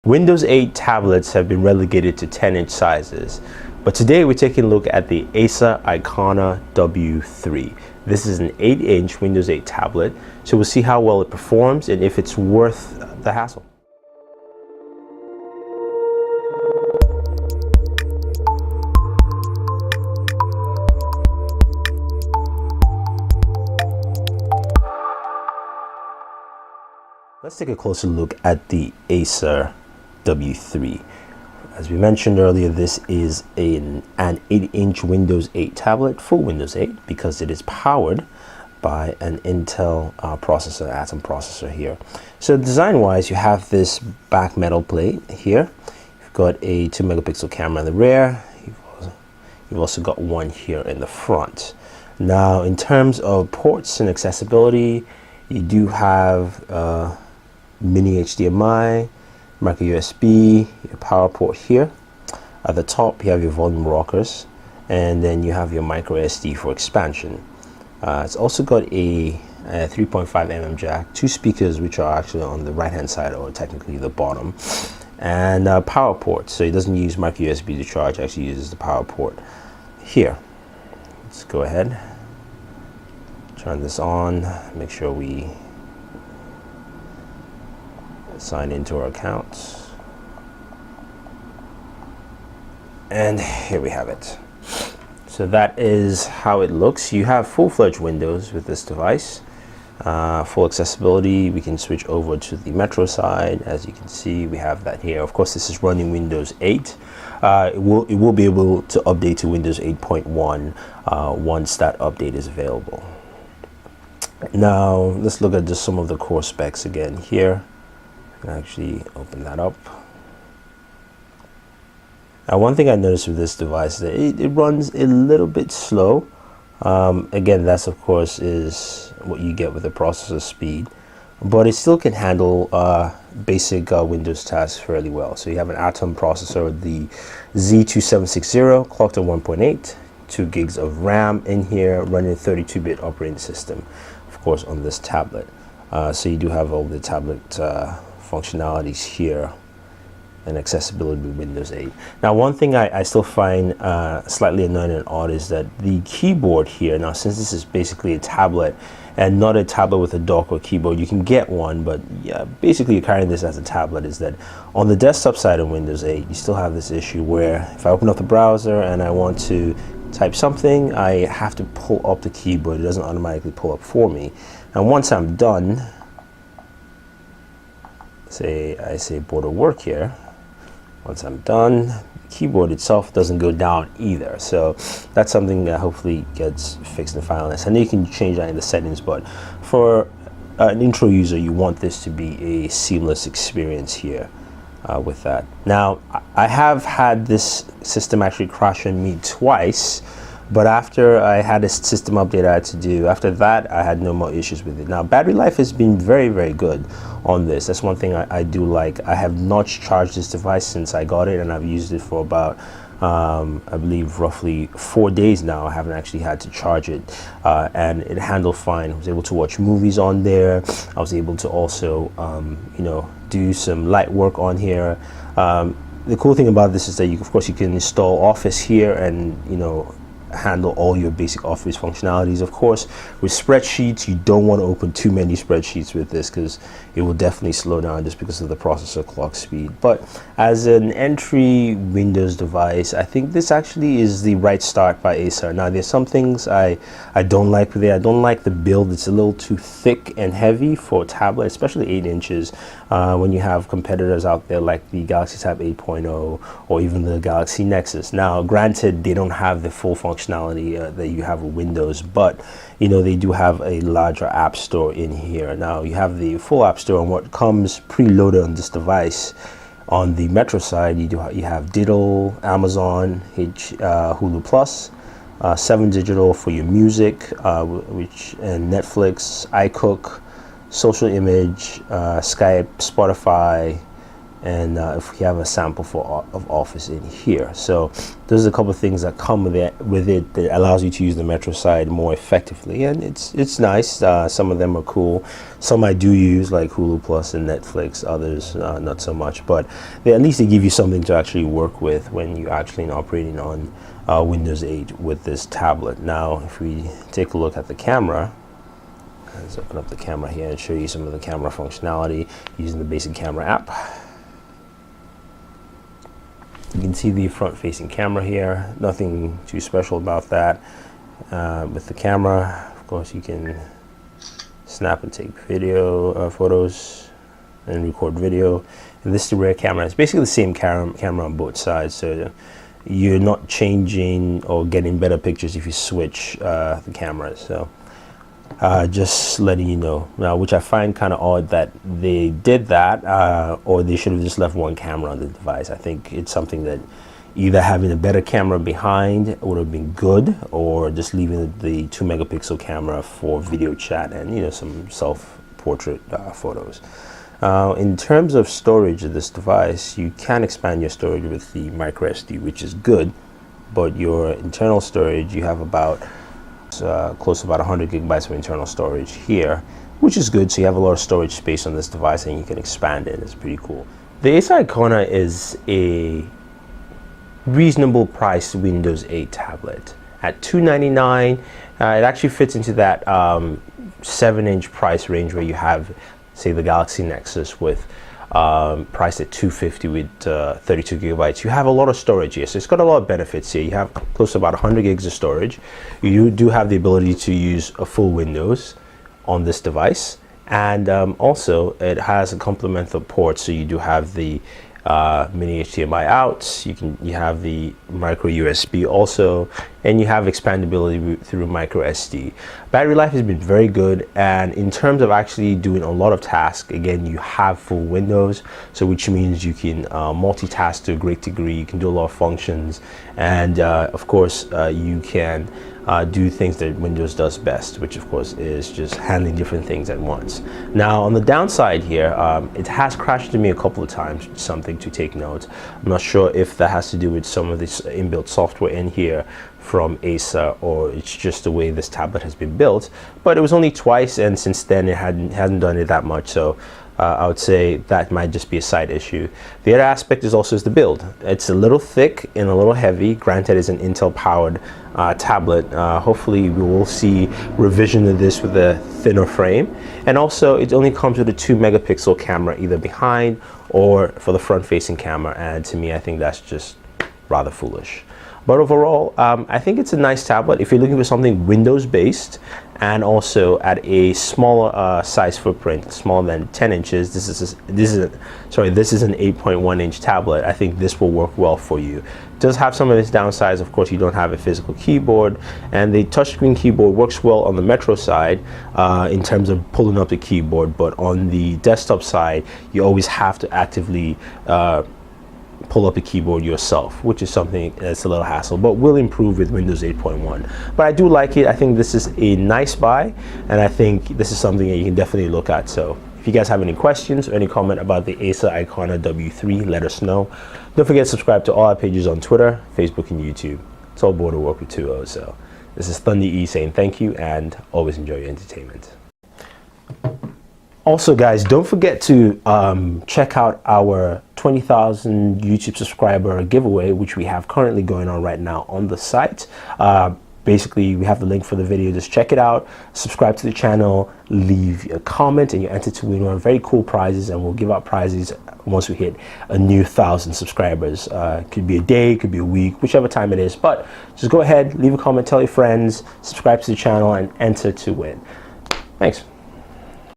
Windows 8 tablets have been relegated to 10-inch sizes, but today we're taking a look at the Acer Iconia W3. This is an 8-inch Windows 8 tablet, so we'll see how well it performs and if it's worth the hassle. Let's take a closer look at the Acer W3. As we mentioned earlier, this is an 8-inch Windows 8 tablet, full Windows 8, because it is powered by an Intel processor, Atom processor here. So design-wise, you have this back metal plate here. You've got a 2-megapixel camera in the rear. You've also got one here in the front. Now, in terms of ports and accessibility, you do have mini HDMI, micro USB, your power port here. At the top you have your volume rockers, and then you have your micro SD for expansion. It's also got a 3.5mm jack, two speakers which are actually on the right hand side, or technically the bottom, and power port, so it doesn't use micro USB to charge, it actually uses the power port here. Let's go ahead, turn this on, make sure we sign into our account, and here we have it. So that is how it looks. You have full-fledged Windows with this device, full accessibility. We can switch over to the Metro side. As you can see, we have that here. Of course, this is running Windows 8. It will be able to update to Windows 8.1 once that update is available. Now let's look at just some of the core specs again here. Actually open that up. Now, one thing I noticed with this device is that it runs a little bit slow. Again, that's of course is what you get with the processor speed, but it still can handle basic Windows tasks fairly well. So you have an Atom processor, the Z2760, clocked at 1.8, 2 gigs of RAM in here, running a 32-bit operating system, of course, on this tablet. So you do have all the tablet functionalities here and accessibility with Windows 8. Now, one thing I still find slightly annoying and odd is that the keyboard here, now since this is basically a tablet and not a tablet with a dock or keyboard, you can get one, but yeah, basically you're carrying this as a tablet, is that on the desktop side of Windows 8, you still have this issue where if I open up the browser and I want to type something, I have to pull up the keyboard. It doesn't automatically pull up for me. And once I'm done, I say border work here. Once I'm done, the keyboard itself doesn't go down either. So that's something that hopefully gets fixed in finalized. I know you can change that in the settings, but for an intro user, you want this to be a seamless experience here with that. Now, I have had this system actually crash on me twice, but after I had a system update I had to do, after that I had no more issues with it. Now, battery life has been very, very good on this. That's one thing I do like. I have not charged this device since I got it, and I've used it for about I believe roughly 4 days now. I haven't actually had to charge it, and it handled fine. I was able to watch movies on there. I was able to also do some light work on here. The cool thing about this is that of course you can install Office here and handle all your basic Office functionalities. Of course, with spreadsheets, you don't want to open too many spreadsheets with this because it will definitely slow down just because of the processor clock speed. But as an entry Windows device, I think this actually is the right start by Acer. Now, there's some things I don't like with it. I don't like the build. It's a little too thick and heavy for a tablet, especially 8 inches, when you have competitors out there like the Galaxy Tab 8.0 or even the Galaxy Nexus. Now, granted, they don't have the full functionality that you have with Windows, but they do have a larger app store in here. Now, you have the full app store, and what comes preloaded on this device. On the Metro side, you have Digital, Amazon, Hulu Plus, 7 Digital for your music, and Netflix, iCook, Social Image, Skype, Spotify, and if we have a sample of Office in here. So there's a couple of things that come with it that allows you to use the Metro side more effectively, and it's nice. Some of them are cool. Some I do use, like Hulu Plus and Netflix. Others not so much, but at least they give you something to actually work with when you're actually operating on Windows 8 with this tablet. Now if we take a look at the camera, let's open up the camera here and show you some of the camera functionality using the basic camera app. You can see the front-facing camera here. Nothing too special about that. With the camera, of course, you can snap and take video, photos, and record video. And this is the rear camera. It's basically the same camera on both sides, so you're not changing or getting better pictures if you switch the cameras. So just letting you know. Now, which I find kind of odd that they did that, or they should have just left one camera on the device. I think it's something that either having a better camera behind would have been good, or just leaving the 2 megapixel camera for video chat and some self-portrait photos. In terms of storage of this device, you can expand your storage with the micro SD, which is good, but your internal storage, you have about close to about 100 gigabytes of internal storage here, which is good. So you have a lot of storage space on this device and you can expand it. It's pretty cool. The Acer Iconia is a reasonable priced Windows 8 tablet at $299. It actually fits into that 7-inch price range where you have, say, the Galaxy Nexus with priced at $250 with 32 gigabytes. You have a lot of storage here, so it's got a lot of benefits here. You have close to about 100 gigs of storage. You do have the ability to use a full Windows on this device, and also it has a complement of ports. So you do have the mini HDMI out, you have the micro USB also, and you have expandability through micro SD. Battery life has been very good, and in terms of actually doing a lot of tasks, again, you have full Windows, so which means you can multitask to a great degree. You can do a lot of functions, and of course you can do things that Windows does best, which of course is just handling different things at once. Now on the downside here, it has crashed to me a couple of times, something to take note. I'm not sure if that has to do with some of this inbuilt software in here from Acer, or it's just the way this tablet has been built, but it was only twice, and since then it hasn't done it that much, so I would say that might just be a side issue. The other aspect is also the build. It's a little thick and a little heavy. Granted, it's an Intel powered tablet. Hopefully we will see revision of this with a thinner frame, and also it only comes with a 2 megapixel camera either behind or for the front facing camera, and to me I think that's just rather foolish. But overall, I think it's a nice tablet if you're looking for something Windows based and also at a smaller size footprint, smaller than 10 inches. This is an 8.1 inch tablet. I think this will work well for you. It does have some of its downsides. Of course, you don't have a physical keyboard, and the touchscreen keyboard works well on the Metro side in terms of pulling up the keyboard, but on the desktop side, you always have to actively pull up a keyboard yourself, which is something that's a little hassle, but will improve with Windows 8.1. But I do like it. I think this is a nice buy, and I think this is something that you can definitely look at. So if you guys have any questions or any comment about the Acer Iconia W3, let us know. Don't forget to subscribe to all our pages on Twitter, Facebook, and YouTube. It's all Booredatwork with 2 O's. So this is Thunder E saying thank you, and always enjoy your entertainment. Also, guys, don't forget to check out our 20,000 YouTube subscriber giveaway, which we have currently going on right now on the site. Basically, we have the link for the video. Just check it out, subscribe to the channel, leave a comment, and you're entered to win one very cool prizes, and we'll give out prizes once we hit a new 1,000 subscribers. Could be a day, could be a week, whichever time it is, but just go ahead, leave a comment, tell your friends, subscribe to the channel, and enter to win. Thanks.